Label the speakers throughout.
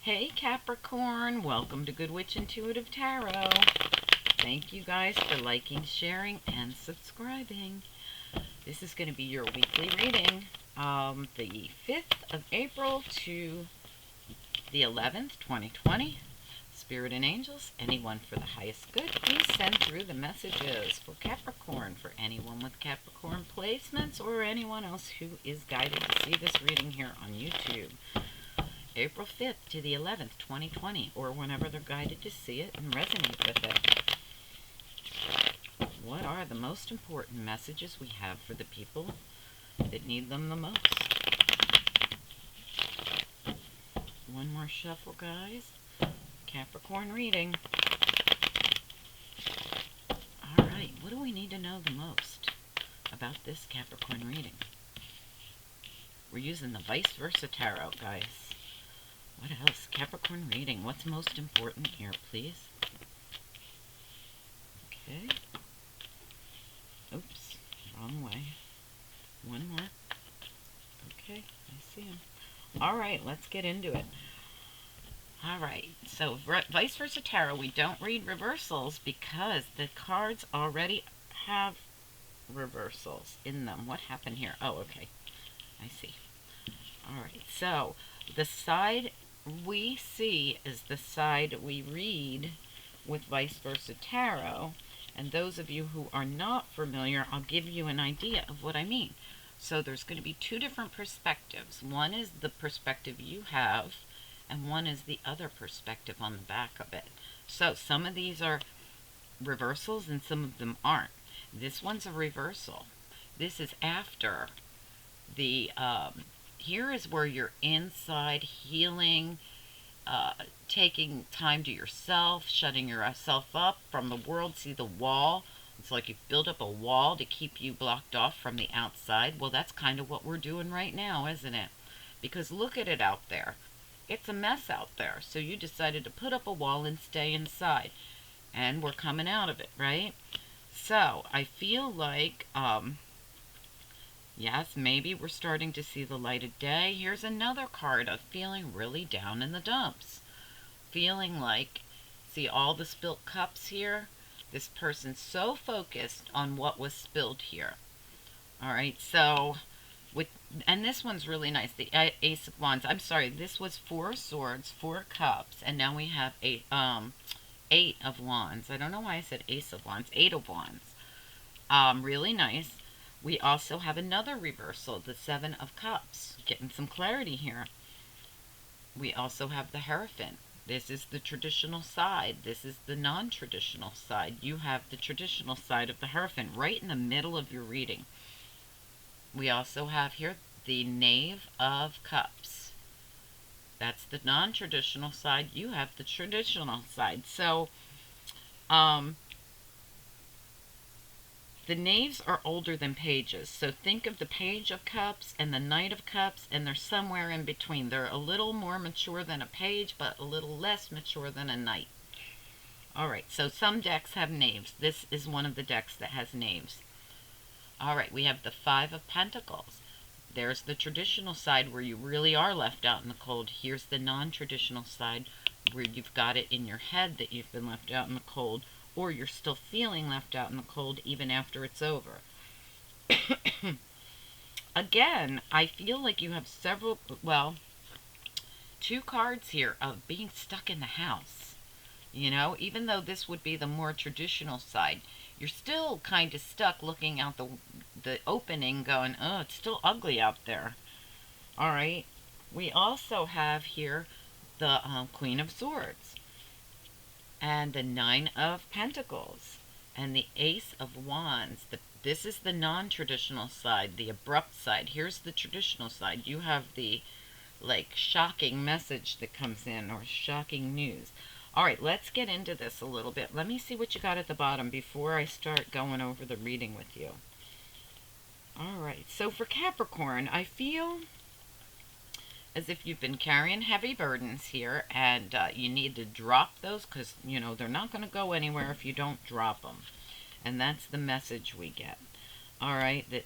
Speaker 1: Hey Capricorn, welcome to Good Witch Intuitive Tarot. Thank you guys for liking, sharing, and subscribing. This is going to be your weekly reading, the 5th of April to the 11th, 2020. Spirit and angels, anyone for the highest good, please send through the messages for Capricorn, for anyone with Capricorn placements, or anyone else who is guided to see this reading here on YouTube. April 5th to the 11th, 2020, or whenever they're guided to see it and resonate with it. What are the most important messages we have for the people that need them the most? One more shuffle, guys. Capricorn reading. Alright, what do we need to know the most about this Capricorn reading? We're using the vice versa tarot, guys. What else? Capricorn reading. What's most important here, please? Okay. Oops. Wrong way. One more. Okay. I see him. Alright, let's get into it. Alright, so vice versa tarot, we don't read reversals because the cards already have reversals in them. What happened here? Oh, okay. I see. Alright, so the side we see is the side we read with vice versa tarot, and those of you who are not familiar, I'll give you an idea of what I mean. So there's going to be two different perspectives. One is the perspective you have, and one is the other perspective on the back of it. So some of these are reversals and some of them aren't. This one's a reversal. This is after the here is where you're inside healing, taking time to yourself, shutting yourself up from the world. See the wall? It's like you've built up a wall to keep you blocked off from the outside. Well, that's kind of what we're doing right now, isn't it? Because look at it out there. It's a mess out there. So you decided to put up a wall and stay inside. And we're coming out of it, right? So I feel like yes, maybe we're starting to see the light of day. Here's another card of feeling really down in the dumps. Feeling like, see all the spilt cups here? This person's so focused on what was spilled here. Alright, so, and this one's really nice. The Ace of Wands. I'm sorry, this was 4 swords, 4 cups, and now we have 8 of Wands. I don't know why I said Ace of Wands. 8 of Wands. Really nice. We also have another reversal, the 7 of Cups. Getting some clarity here. We also have the Hierophant. This is the traditional side. This is the non-traditional side. You have the traditional side of the Hierophant right in the middle of your reading. We also have here the Knave of Cups. That's the non-traditional side. You have the traditional side. So, the knaves are older than pages, so think of the Page of Cups and the Knight of Cups, and they're somewhere in between. They're a little more mature than a page, but a little less mature than a knight. Alright, so some decks have knaves. This is one of the decks that has knaves. Alright, we have the 5 of Pentacles. There's the traditional side where you really are left out in the cold. Here's the non-traditional side where you've got it in your head that you've been left out in the cold, or you're still feeling left out in the cold even after it's over. Again, I feel like you have several, well, 2 cards here of being stuck in the house. You know, even though this would be the more traditional side, you're still kind of stuck looking out the opening going, oh, it's still ugly out there. Alright, we also have here the Queen of Swords, and the 9 of Pentacles, and the Ace of Wands. This is the non-traditional side, the abrupt side. Here's the traditional side. You have the, like, shocking message that comes in, or shocking news. Alright, let's get into this a little bit. Let me see what you got at the bottom before I start going over the reading with you. Alright, so for Capricorn, I feel as if you've been carrying heavy burdens here, and you need to drop those because, you know, they're not going to go anywhere if you don't drop them. And that's the message we get. Alright, that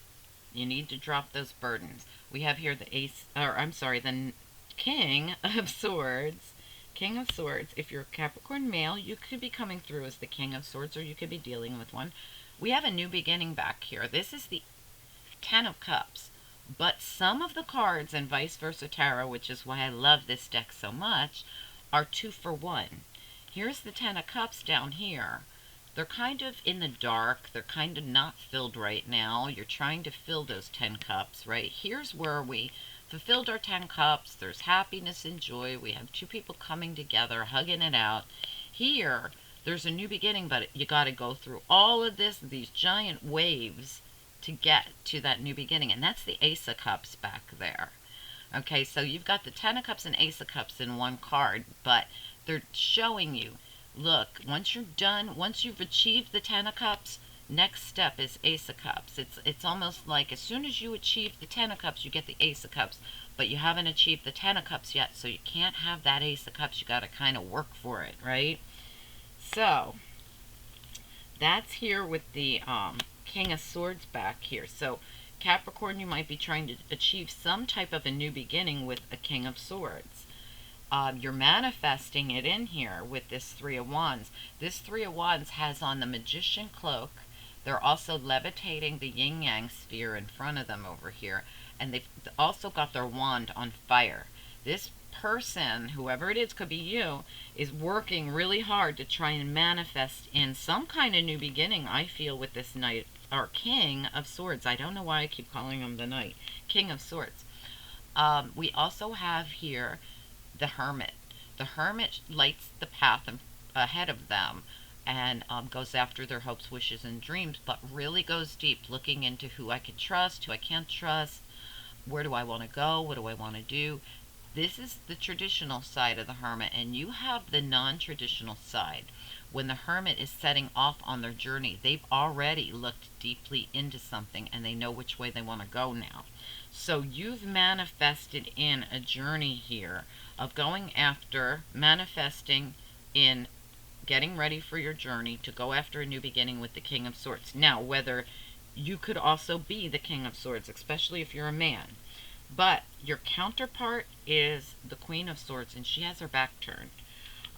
Speaker 1: you need to drop those burdens. We have here the the King of Swords King of Swords. If you're a Capricorn male, you could be coming through as the King of Swords, or you could be dealing with one. We have a new beginning back here. This is the Ten of Cups. But some of the cards in Vice Versa Tarot, which is why I love this deck so much, are 2 for 1. Here's the Ten of Cups down here. They're kind of in the dark. They're kind of not filled right now. You're trying to fill those 10 cups, right? Here's where we fulfilled our 10 cups. There's happiness and joy. We have 2 people coming together, hugging it out. Here, there's a new beginning, but you got to go through all of this, these giant waves, to get to that new beginning. And that's the Ace of Cups back there. Okay, so you've got the Ten of Cups and Ace of Cups in one card, but they're showing you, look, once you're done, once you've achieved the Ten of Cups, next step is Ace of Cups. It's almost like as soon as you achieve the Ten of Cups, you get the Ace of Cups, but you haven't achieved the Ten of Cups yet, so you can't have that Ace of Cups. You got to kind of work for it, right? So that's here with the King of Swords back here. So Capricorn, you might be trying to achieve some type of a new beginning with a King of Swords. You're manifesting it in here with this Three of Wands. This Three of Wands has on the Magician cloak. They're also levitating the yin-yang sphere in front of them over here. And they've also got their wand on fire. This person, whoever it is, could be you, is working really hard to try and manifest in some kind of new beginning, I feel, with this Knight or King of Swords. I don't know why I keep calling him the Knight. King of Swords. We also have here the Hermit. The Hermit lights the path ahead of them and goes after their hopes, wishes, and dreams, but really goes deep, looking into who I can trust, who I can't trust, where do I want to go, what do I want to do. This is the traditional side of the Hermit, and you have the non-traditional side. When the Hermit is setting off on their journey, they've already looked deeply into something and they know which way they want to go now. So you've manifested in a journey here of going after, manifesting in getting ready for your journey to go after a new beginning with the King of Swords. Now, whether you could also be the King of Swords, especially if you're a man, but your counterpart is the Queen of Swords, and she has her back turned.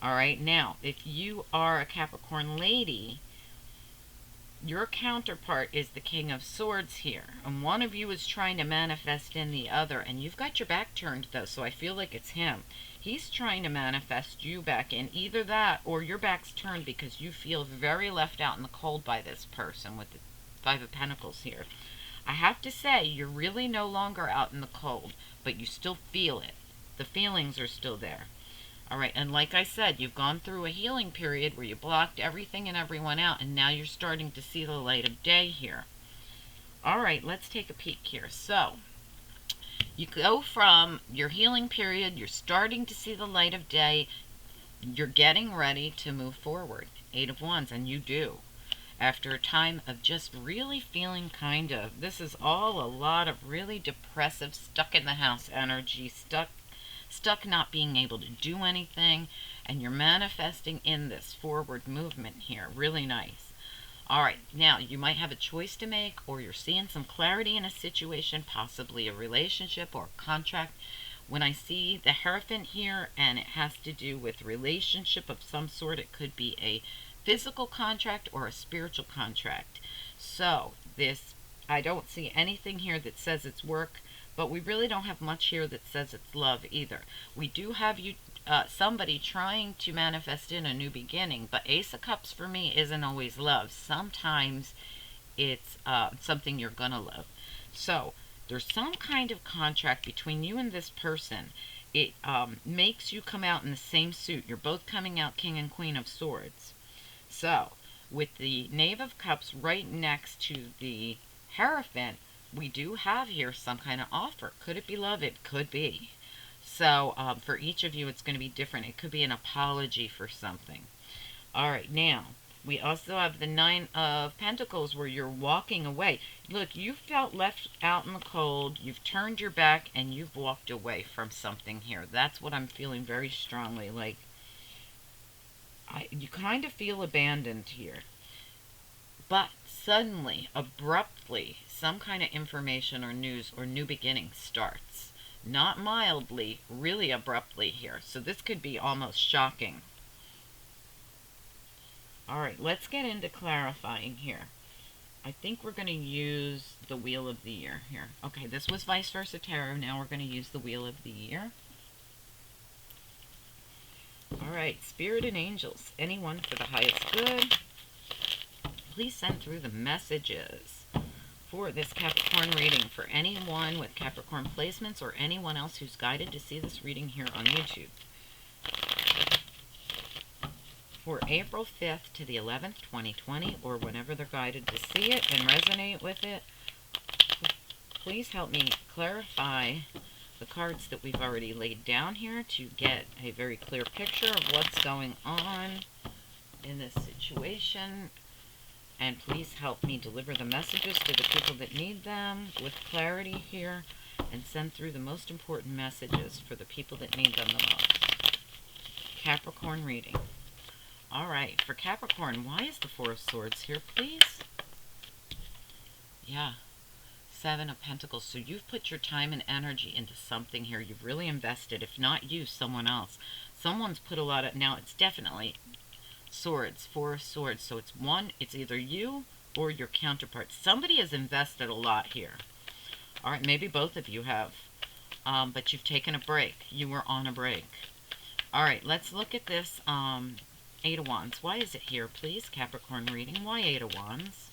Speaker 1: All right, now, if you are a Capricorn lady, your counterpart is the King of Swords here. And one of you is trying to manifest in the other, and you've got your back turned, though, so I feel like it's him. He's trying to manifest you back in. Either that, or your back's turned because you feel very left out in the cold by this person with the Five of Pentacles here. I have to say, you're really no longer out in the cold, but you still feel it. The feelings are still there. All right, and like I said, you've gone through a healing period where you blocked everything and everyone out, and now you're starting to see the light of day here. All right, let's take a peek here. So, you go from your healing period, you're starting to see the light of day, you're getting ready to move forward. 8 of Wands, and you do. After a time of just really feeling kind of, this is all a lot of really depressive, stuck in the house energy, stuck not being able to do anything, and you're manifesting in this forward movement here. Really nice. All right, now you might have a choice to make, or you're seeing some clarity in a situation, possibly a relationship or a contract. When I see the Hierophant here, and it has to do with relationship of some sort, it could be a physical contract or a spiritual contract. So this, I don't see anything here that says it's work, but we really don't have much here that says it's love either. We do have you somebody trying to manifest in a new beginning, but Ace of Cups for me isn't always love. Sometimes it's something you're gonna love. So there's some kind of contract between you and this person. It makes you come out in the same suit. You're both coming out King and Queen of Swords. So with the Knave of Cups right next to the Hierophant, we do have here some kind of offer. Could it be love? It could be. So for each of you, it's going to be different. It could be an apology for something. All right, now, we also have the 9 of Pentacles where you're walking away. Look, you felt left out in the cold. You've turned your back and you've walked away from something here. That's what I'm feeling very strongly. Like, you kind of feel abandoned here. But suddenly, abruptly, some kind of information or news or new beginning starts. Not mildly, really abruptly here. So this could be almost shocking. All right, let's get into clarifying here. I think we're going to use the Wheel of the Year here. Okay, this was Vice Versa Tarot. Now we're going to use the Wheel of the Year. All right, Spirit and Angels, anyone for the highest good, please send through the messages for this Capricorn reading for anyone with Capricorn placements or anyone else who's guided to see this reading here on YouTube. For April 5th to the 11th, 2020, or whenever they're guided to see it and resonate with it, please help me clarify the cards that we've already laid down here to get a very clear picture of what's going on in this situation. And please help me deliver the messages to the people that need them with clarity here, and send through the most important messages for the people that need them the most. Capricorn reading. All right, for Capricorn, why is the Four of Swords here, please? Yeah, Seven of Pentacles. So you've put your time and energy into something here. You've really invested. If not you, someone else. Someone's put a lot of... Now, it's definitely swords, Four of Swords. So it's either you or your counterpart. Somebody has invested a lot here. All right, maybe both of you have. But you've taken a break. You were on a break. All right, let's look at this... Eight of Wands. Why is it here, please? Capricorn reading. Why Eight of Wands?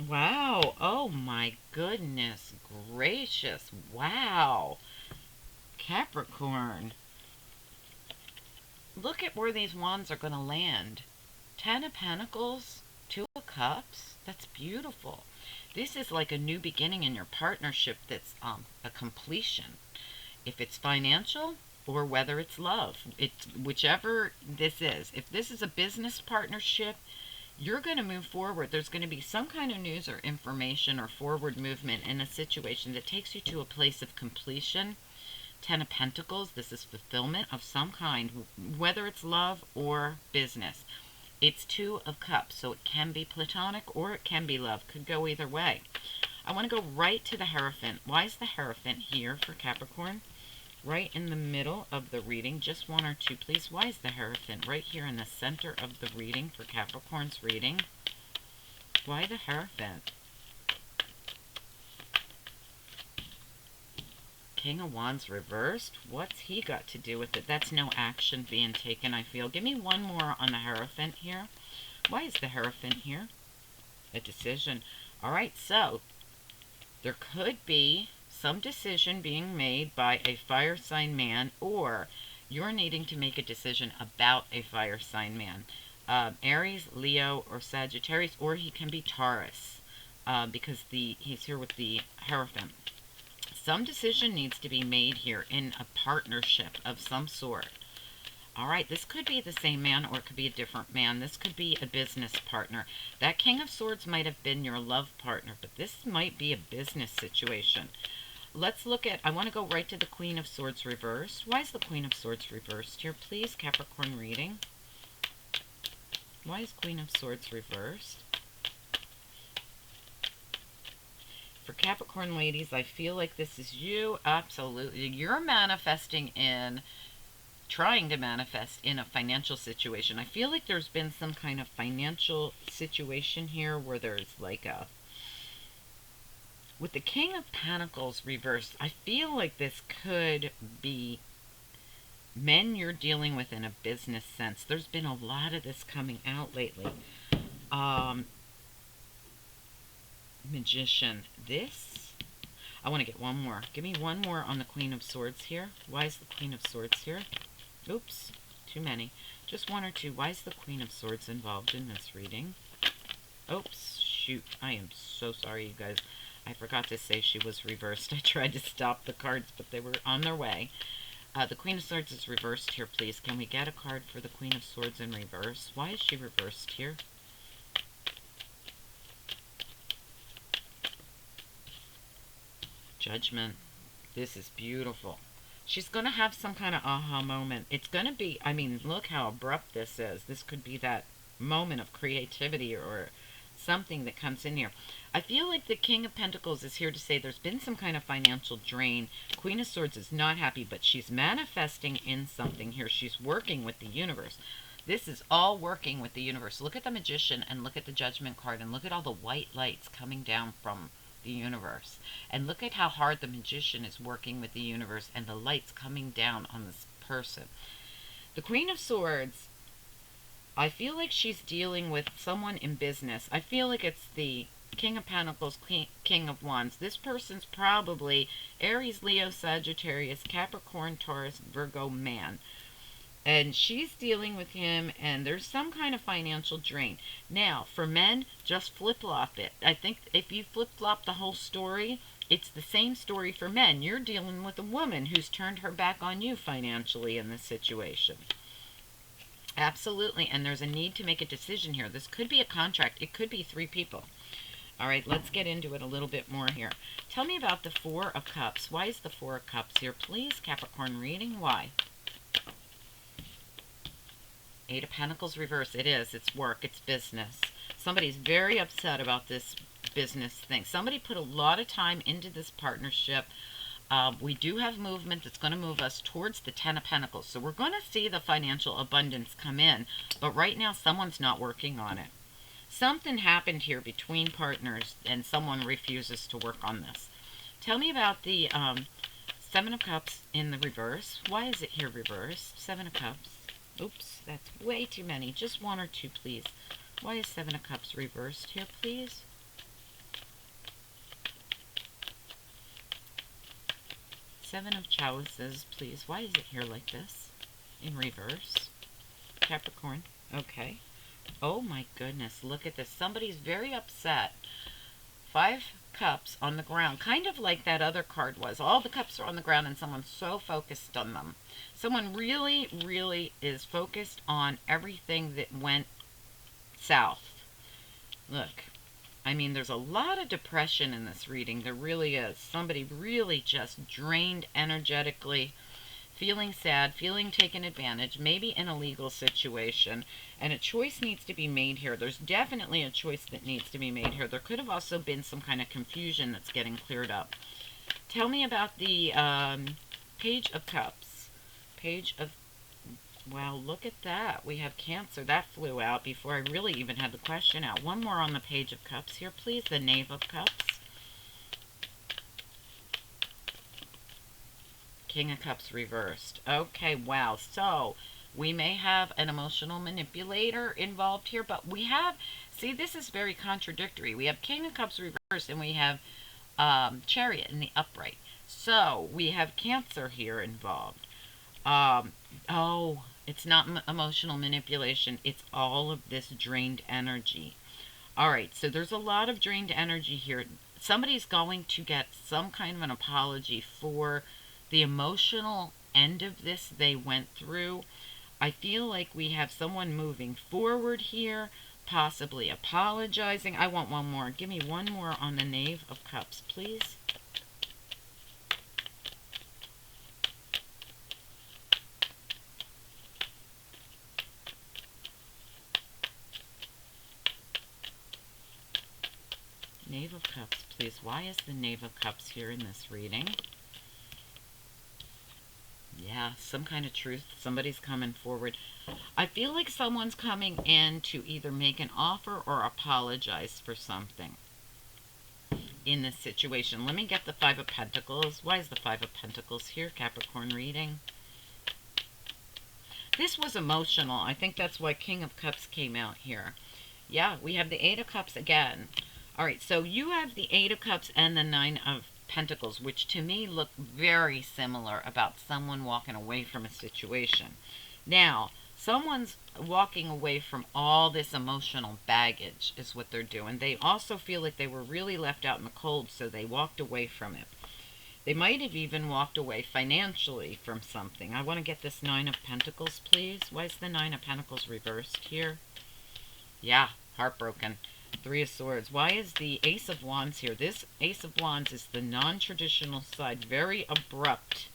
Speaker 1: Wow. Oh my goodness gracious. Wow. Capricorn. Look at where these wands are going to land. Ten of Pentacles. Two of Cups. That's beautiful. This is like a new beginning in your partnership that's a completion. If it's financial or whether it's love. It's whichever this is. If this is a business partnership, you're going to move forward. There's going to be some kind of news or information or forward movement in a situation that takes you to a place of completion. Ten of Pentacles, this is fulfillment of some kind, whether it's love or business. It's Two of Cups, so it can be platonic or it can be love. Could go either way. I want to go right to the Hierophant. Why is the Hierophant here for Capricorn? Right in the middle of the reading. Just one or two, please. Why is the Hierophant right here in the center of the reading for Capricorn's reading? Why the Hierophant? King of Wands reversed. What's he got to do with it? That's no action being taken, I feel. Give me one more on the Hierophant here. Why is the Hierophant here? A decision. All right, so there could be some decision being made by a fire sign man, or you're needing to make a decision about a fire sign man. Aries, Leo, or Sagittarius, or he can be Taurus, because he's here with the Hierophant. Some decision needs to be made here in a partnership of some sort. All right, this could be the same man or it could be a different man. This could be a business partner. That King of Swords might have been your love partner, but this might be a business situation. Let's look at, I want to go right to the Queen of Swords reversed. Why is the Queen of Swords reversed here, please? Capricorn reading. Why is Queen of Swords reversed? For Capricorn ladies, I feel like this is you. Absolutely. You're manifesting in, trying to manifest in a financial situation. I feel like there's been some kind of financial situation here where there's like a, with the King of Pentacles reversed, I feel like this could be men you're dealing with in a business sense. There's been a lot of this coming out lately. Magician. This, I want to get one more. Give me one more on the Queen of Swords here. Why is the Queen of Swords here? Oops, too many. Just one or two. Why is the Queen of Swords involved in this reading? Oops, shoot. I am so sorry, you guys. I forgot to say she was reversed. I tried to stop the cards, but they were on their way. The Queen of Swords is reversed here, please. Can we get a card for the Queen of Swords in reverse? Why is she reversed here? Judgment. This is beautiful. She's going to have some kind of aha moment. It's going to be, I mean, look how abrupt this is. This could be that moment of creativity or something that comes in here. I feel like the King of Pentacles is here to say there's been some kind of financial drain. Queen of Swords is not happy, but she's manifesting in something here. She's working with the universe. This is all working with the universe. Look at the Magician and look at the Judgment card and look at all the white lights coming down from the universe. And look at how hard the Magician is working with the universe and the lights coming down on this person. The Queen of Swords, I feel like she's dealing with someone in business. I feel like it's the King of Pentacles, King of Wands. This person's probably Aries, Leo, Sagittarius, Capricorn, Taurus, Virgo man. And she's dealing with him, and there's some kind of financial drain. Now, for men, just flip-flop it. I think if you flip-flop the whole story, it's the same story for men. You're dealing with a woman who's turned her back on you financially in this situation. Absolutely, and there's a need to make a decision here. This could be a contract. It could be 3 people. All right, let's get into it a little bit more here. Tell me about the Four of Cups. Why is the Four of Cups here, please? Capricorn reading, why? Eight of Pentacles reverse. It is. It's work. It's business. Somebody's very upset about this business thing. Somebody put a lot of time into this partnership. We do have movement that's going to move us towards the Ten of Pentacles. So we're going to see the financial abundance come in. But right now, someone's not working on it. Something happened here between partners and someone refuses to work on this. Tell me about the Seven of Cups in the reverse. Why is it here reversed? Seven of Cups. Oops, that's way too many. Just 1 or 2, please. Why is Seven of Cups reversed here, please? Seven of Chalices, please. Why is it here like this? In reverse. Capricorn. Okay. Oh my goodness, look at this. Somebody's very upset. 5 cups on the ground, kind of like that other card was. All the cups are on the ground and someone's so focused on them. Someone really, really is focused on everything that went south. Look, I mean, there's a lot of depression in this reading. There really is. Somebody really just drained energetically, feeling sad, feeling taken advantage, maybe in a legal situation, and a choice needs to be made here. There's definitely a choice that needs to be made here. There could have also been some kind of confusion that's getting cleared up. Tell me about the Page of Cups. Page of, wow, look at that. We have Cancer. That flew out before I really even had the question out. One more on the Page of Cups here, please. The Knave of Cups. King of Cups reversed. Okay, wow. So we may have an emotional manipulator involved here, but we have, see, this is very contradictory. We have King of Cups reversed and we have Chariot in the upright. So we have Cancer here involved. Oh, it's not emotional manipulation. It's all of this drained energy. All right, so there's a lot of drained energy here. Somebody's going to get some kind of an apology for the emotional end of this they went through. I feel like we have someone moving forward here, possibly apologizing. I want one more. Give me one more on the Knave of Cups, please. Knave of Cups, please. Why is the Knave of Cups here in this reading? Yeah, some kind of truth. Somebody's coming forward. I feel like someone's coming in to either make an offer or apologize for something in this situation. Let me get the Five of Pentacles. Why is the Five of Pentacles here? Capricorn reading. This was emotional. I think that's why King of Cups came out here. Yeah, we have the Eight of Cups again. All right, so you have the Eight of Cups and the Nine of Pentacles, which to me look very similar about someone walking away from a situation. Now, someone's walking away from all this emotional baggage is what they're doing. They also feel like they were really left out in the cold, so they walked away from it. They might have even walked away financially from something. I want to get this Nine of Pentacles, please. Why is the Nine of Pentacles reversed here? Yeah, heartbroken. Three of Swords. Why is the Ace of Wands here? This Ace of Wands is the non-traditional side. Very abrupt.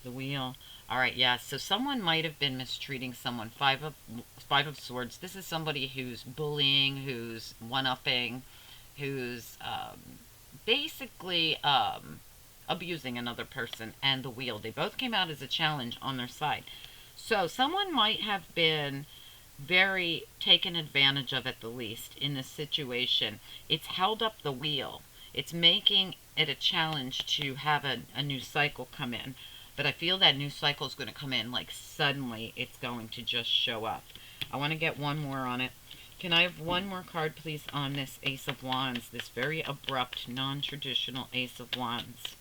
Speaker 1: The Wheel. All right, yeah. So someone might have been mistreating someone. Five of Swords. This is somebody who's bullying, who's one-upping, who's basically abusing another person. And the Wheel. They both came out as a challenge on their side. So someone might have been very taken advantage of at the least in this situation. It's held up the wheel. It's making it a challenge to have a new cycle come in. But I feel that new cycle is going to come in like suddenly it's going to just show up. I want to get one more on it. Can I have one more card, please, on this Ace of Wands, this very abrupt, non-traditional Ace of Wands?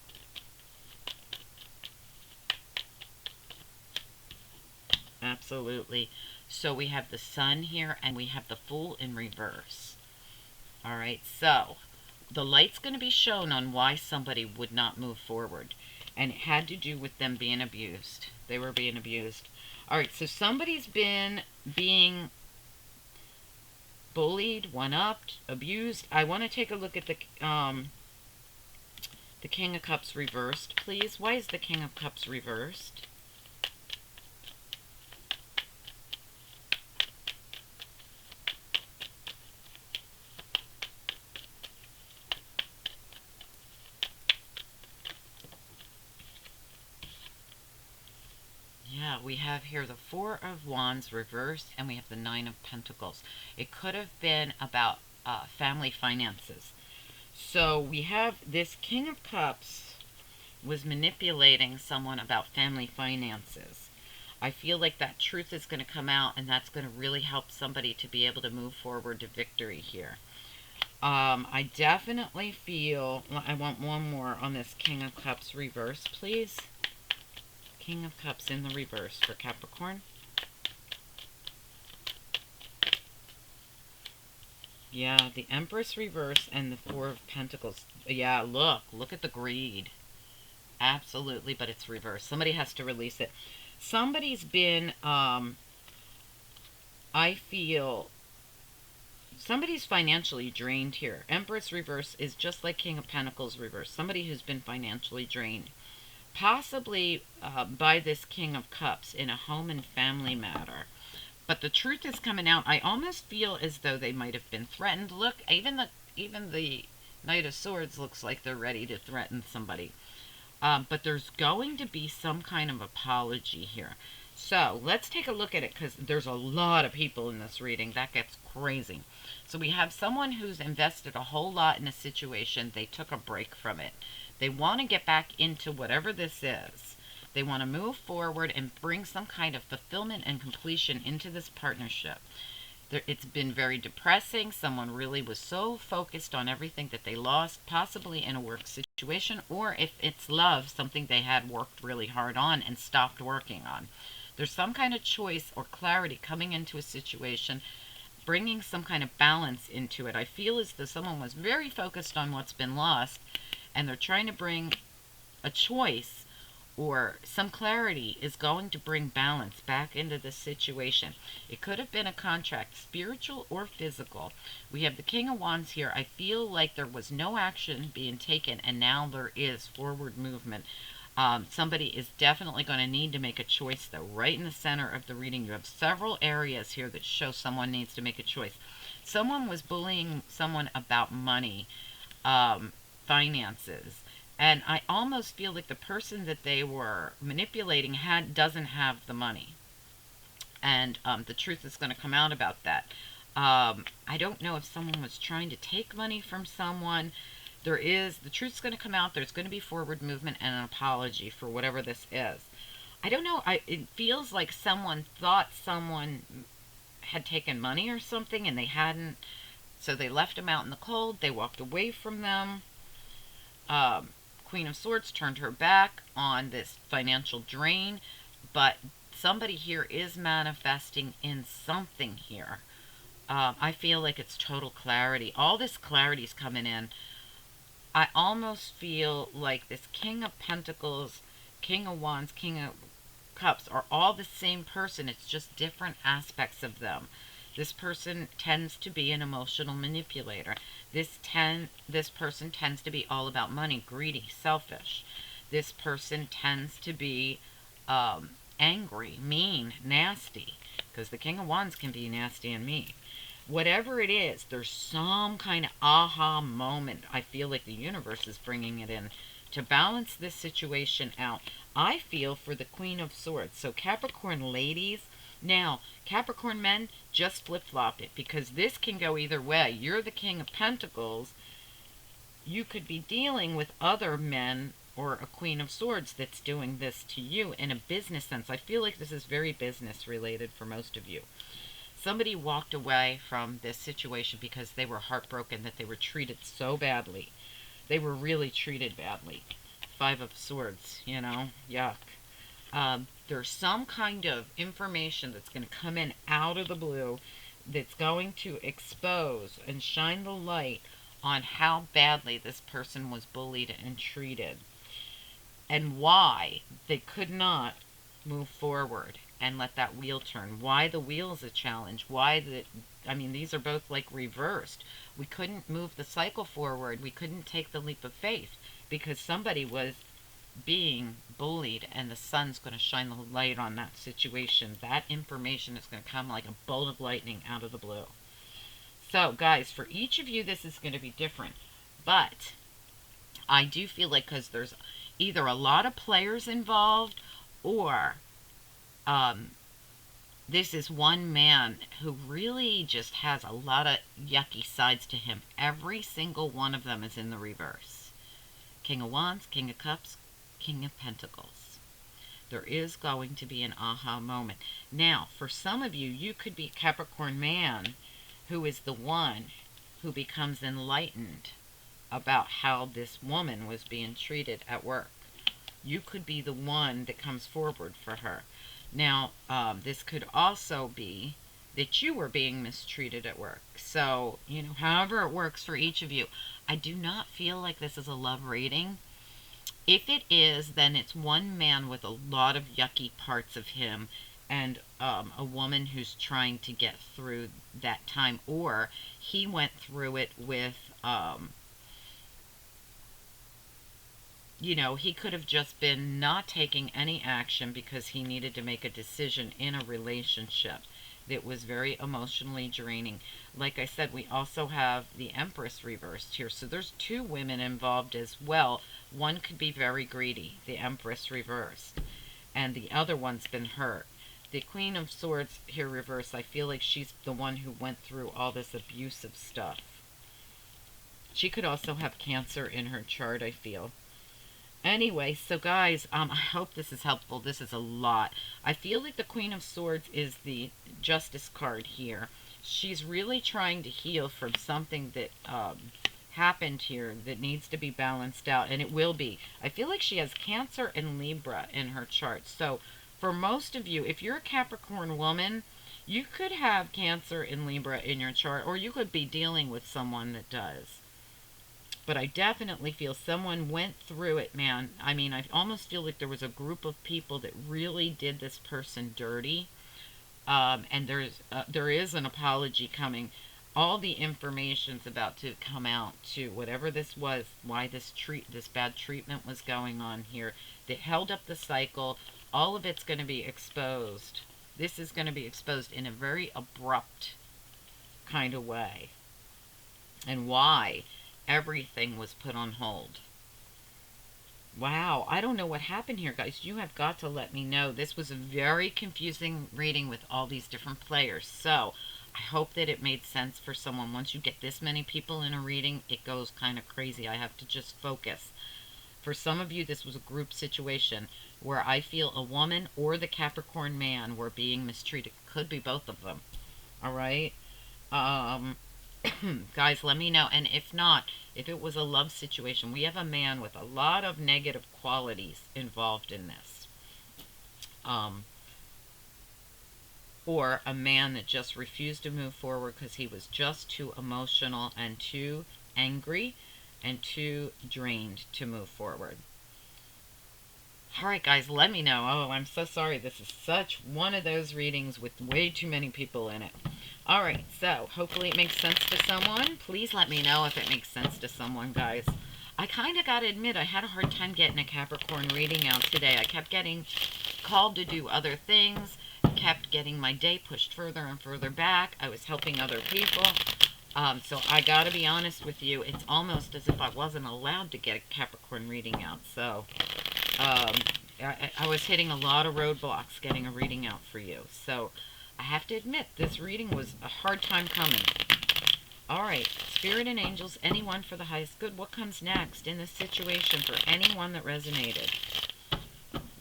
Speaker 1: Absolutely. So we have the Sun here, and we have the Fool in reverse. All right, so the light's going to be shown on why somebody would not move forward. And it had to do with them being abused. They were being abused. All right, so somebody's been being bullied, one-upped, abused. I want to take a look at the King of Cups reversed, please. Why is the King of Cups reversed? Yeah, we have here the Four of Wands reversed, and we have the Nine of Pentacles. It could have been about family finances. So we have this King of Cups was manipulating someone about family finances. I feel like that truth is going to come out, and that's going to really help somebody to be able to move forward to victory here. I definitely feel, I want one more on this King of Cups reverse, please. King of Cups in the reverse for Capricorn. Yeah, the Empress reverse and the Four of Pentacles. Yeah, look at the greed. Absolutely, but it's reversed. Somebody has to release it. Somebody's been, I feel, somebody's financially drained here. Empress reverse is just like King of Pentacles reverse. Somebody who's been financially drained. Possibly by this King of Cups in a home and family matter. But the truth is coming out. I almost feel as though they might have been threatened. Look, even the Knight of Swords looks like they're ready to threaten somebody. But there's going to be some kind of apology here. So let's take a look at it, because there's a lot of people in this reading. That gets crazy. So we have someone who's invested a whole lot in a situation. They took a break from it. They want to get back into whatever this is. They want to move forward and bring some kind of fulfillment and completion into this partnership. It's been very depressing. Someone really was so focused on everything that they lost, possibly in a work situation, or if it's love, something they had worked really hard on and stopped working on. There's some kind of choice or clarity coming into a situation, bringing some kind of balance into it. I feel as though someone was very focused on what's been lost, and they're trying to bring a choice or some clarity is going to bring balance back into the situation. It could have been a contract, spiritual or physical. We have the King of Wands here. I feel like there was no action being taken, and now there is forward movement. Somebody is definitely going to need to make a choice, though. Right in the center of the reading, you have several areas here that show someone needs to make a choice. Someone was bullying someone about money, finances, and I almost feel like the person that they were manipulating doesn't have the money, and the truth is going to come out about that. I don't know if someone was trying to take money from someone. The truth's going to come out. There's going to be forward movement and an apology for whatever this is. I don't know. It feels like someone thought someone had taken money or something, and they hadn't. So they left them out in the cold. They walked away from them. Queen of Swords turned her back on this financial drain, but somebody here is manifesting in something here. I feel like it's total clarity. All this clarity is coming in. I almost feel like this King of Pentacles, King of Wands, King of Cups are all the same person. It's just different aspects of them. This person tends to be an emotional manipulator. This person tends to be all about money, greedy, selfish. This person tends to be angry, mean, nasty, because the King of Wands can be nasty and mean. Whatever it is, there's some kind of aha moment. I feel like the universe is bringing it in to balance this situation out. I feel for the Queen of Swords. So Capricorn ladies, now Capricorn men, just flip-flop it, because this can go either way. You're the King of Pentacles. You could be dealing with other men or a Queen of Swords that's doing this to you in a business sense. I feel like this is very business related for most of you. Somebody walked away from this situation because they were heartbroken that they were treated so badly. They were really treated badly. Five of Swords, you know, yuck. There's some kind of information that's going to come in out of the blue that's going to expose and shine the light on how badly this person was bullied and treated, and why they could not move forward and let that wheel turn. Why the wheel is a challenge. Why the, I mean, these are both like reversed. We couldn't move the cycle forward. We couldn't take the leap of faith because somebody was being bullied, and the sun's going to shine the light on that situation. That information is going to come like a bolt of lightning out of the blue. So, guys, for each of you, this is going to be different. But I do feel like because there's either a lot of players involved or this is one man who really just has a lot of yucky sides to him. Every single one of them is in the reverse. King of Wands, King of Cups, King of Pentacles. There is going to be an aha moment. Now, for some of you, you could be a Capricorn man who is the one who becomes enlightened about how this woman was being treated at work. You could be the one that comes forward for her. Now, this could also be that you were being mistreated at work. So, you know, however it works for each of you. I do not feel like this is a love reading. If it is, then it's one man with a lot of yucky parts of him and a woman who's trying to get through that time. Or he went through it with, you know, he could have just been not taking any action because he needed to make a decision in a relationship that was very emotionally draining. Like I said, we also have the Empress reversed here. So there's two women involved as well. One could be very greedy, the Empress reversed, and the other one's been hurt. The Queen of Swords here reversed, I feel like she's the one who went through all this abusive stuff. She could also have Cancer in her chart, I feel. Anyway, so guys, I hope this is helpful. This is a lot. I feel like the Queen of Swords is the Justice card here. She's really trying to heal from something that happened here that needs to be balanced out, and it will be. I feel like she has Cancer and Libra in her chart. So for most of you, if you're a Capricorn woman, you could have Cancer and Libra in your chart, or you could be dealing with someone that does. But I definitely feel someone went through it, man. I mean, I almost feel like there was a group of people that really did this person dirty. And there is an apology coming. All the information's about to come out to whatever this was, why this bad treatment was going on here, that held up the cycle. All of it's going to be exposed. This is going to be exposed in a very abrupt kind of way. And why everything was put on hold. Wow, I don't know what happened here, guys. You have got to let me know. This was a very confusing reading with all these different players. So, I hope that it made sense for someone. Once you get this many people in a reading, it goes kind of crazy. I have to just focus. For some of you, this was a group situation where I feel a woman or the Capricorn man were being mistreated. Could be both of them. All right? Guys, let me know. And if not, if it was a love situation, we have a man with a lot of negative qualities involved in this. Or a man that just refused to move forward because he was just too emotional and too angry and too drained to move forward. Alright guys, let me know. Oh, I'm so sorry. This is such one of those readings with way too many people in it. Alright, so hopefully it makes sense to someone. Please let me know if it makes sense to someone, guys. I kind of got to admit, I had a hard time getting a Capricorn reading out today. I kept getting called to do other things, kept getting my day pushed further and further back. I was helping other people. So I got to be honest with you, it's almost as if I wasn't allowed to get a Capricorn reading out. So um, I was hitting a lot of roadblocks getting a reading out for you. So I have to admit, this reading was a hard time coming. All right, Spirit and Angels, anyone for the highest good. What comes next in this situation for anyone that resonated?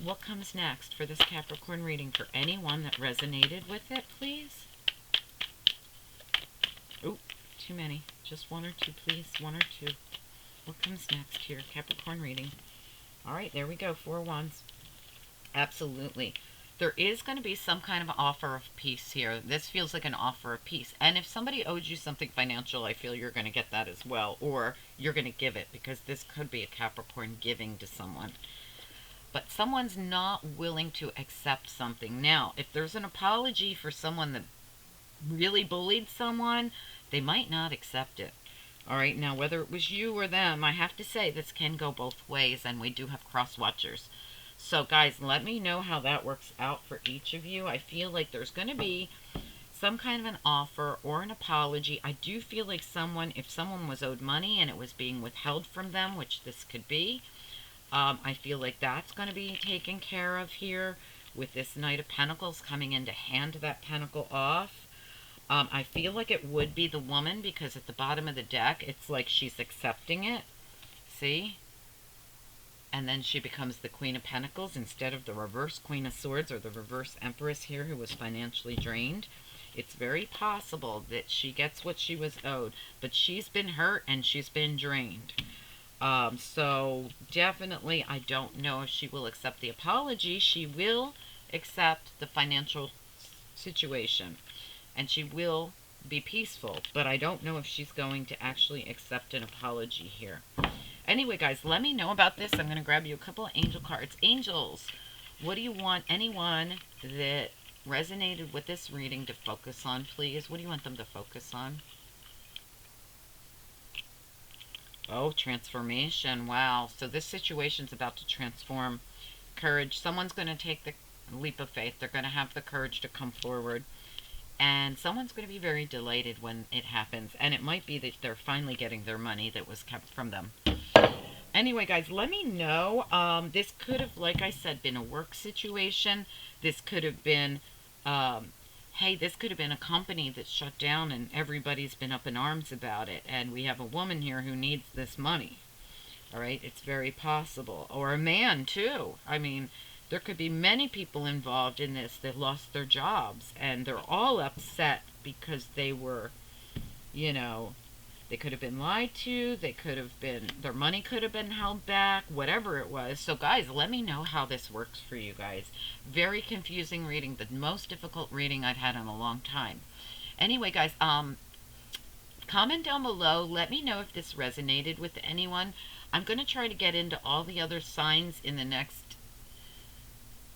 Speaker 1: What comes next for this Capricorn reading for anyone that resonated with it, please? Oh, too many. Just one or two, please. One or two. What comes next here? Capricorn reading. All right, there we go. 4 wands. Absolutely. There is going to be some kind of offer of peace here. This feels like an offer of peace. And if somebody owed you something financial, I feel you're going to get that as well. Or you're going to give it, because this could be a Capricorn giving to someone. But someone's not willing to accept something. Now, if there's an apology for someone that really bullied someone, they might not accept it. All right, now whether it was you or them, I have to say this can go both ways, and we do have cross watchers. So guys, let me know how that works out for each of you. I feel like there's going to be some kind of an offer or an apology. I do feel like if someone was owed money and it was being withheld from them, which this could be, I feel like that's going to be taken care of here with this Knight of Pentacles coming in to hand that pentacle off. I feel like it would be the woman, because at the bottom of the deck, it's like she's accepting it. See? And then she becomes the Queen of Pentacles instead of the reverse Queen of Swords or the reverse Empress here, who was financially drained. It's very possible that she gets what she was owed, but she's been hurt and she's been drained. So definitely, I don't know if she will accept the apology. She will accept the financial situation, and she will be peaceful, but I don't know if she's going to actually accept an apology here. Anyway, guys, let me know about this. I'm going to grab you a couple of angel cards. Angels, what do you want anyone that resonated with this reading to focus on, please? What do you want them to focus on? Oh, transformation. Wow. So this situation's about to transform. Courage. Someone's going to take the leap of faith. They're going to have the courage to come forward. And someone's going to be very delighted when it happens. And it might be that they're finally getting their money that was kept from them. Anyway, guys, let me know. This could have, like I said, been a work situation. This could have been, hey, this could have been a company that's shut down and everybody's been up in arms about it. And we have a woman here who needs this money. All right, it's very possible. Or a man, too. I mean, there could be many people involved in this that lost their jobs. And they're all upset because they were, you know, they could have been lied to, they could have been, their money could have been held back, whatever it was. So guys, let me know how this works for you guys. Very confusing reading, the most difficult reading I've had in a long time. Anyway, guys, comment down below, let me know if this resonated with anyone. I'm going to try to get into all the other signs in the next,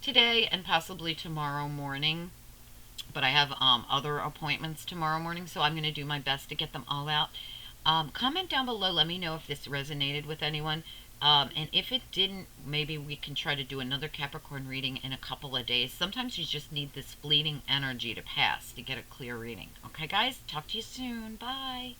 Speaker 1: today and possibly tomorrow morning. But I have other appointments tomorrow morning, so I'm going to do my best to get them all out. Comment down below, let me know if this resonated with anyone. And if it didn't, maybe we can try to do another Capricorn reading in a couple of days. Sometimes you just need this fleeting energy to pass to get a clear reading. Okay, guys? Talk to you soon. Bye.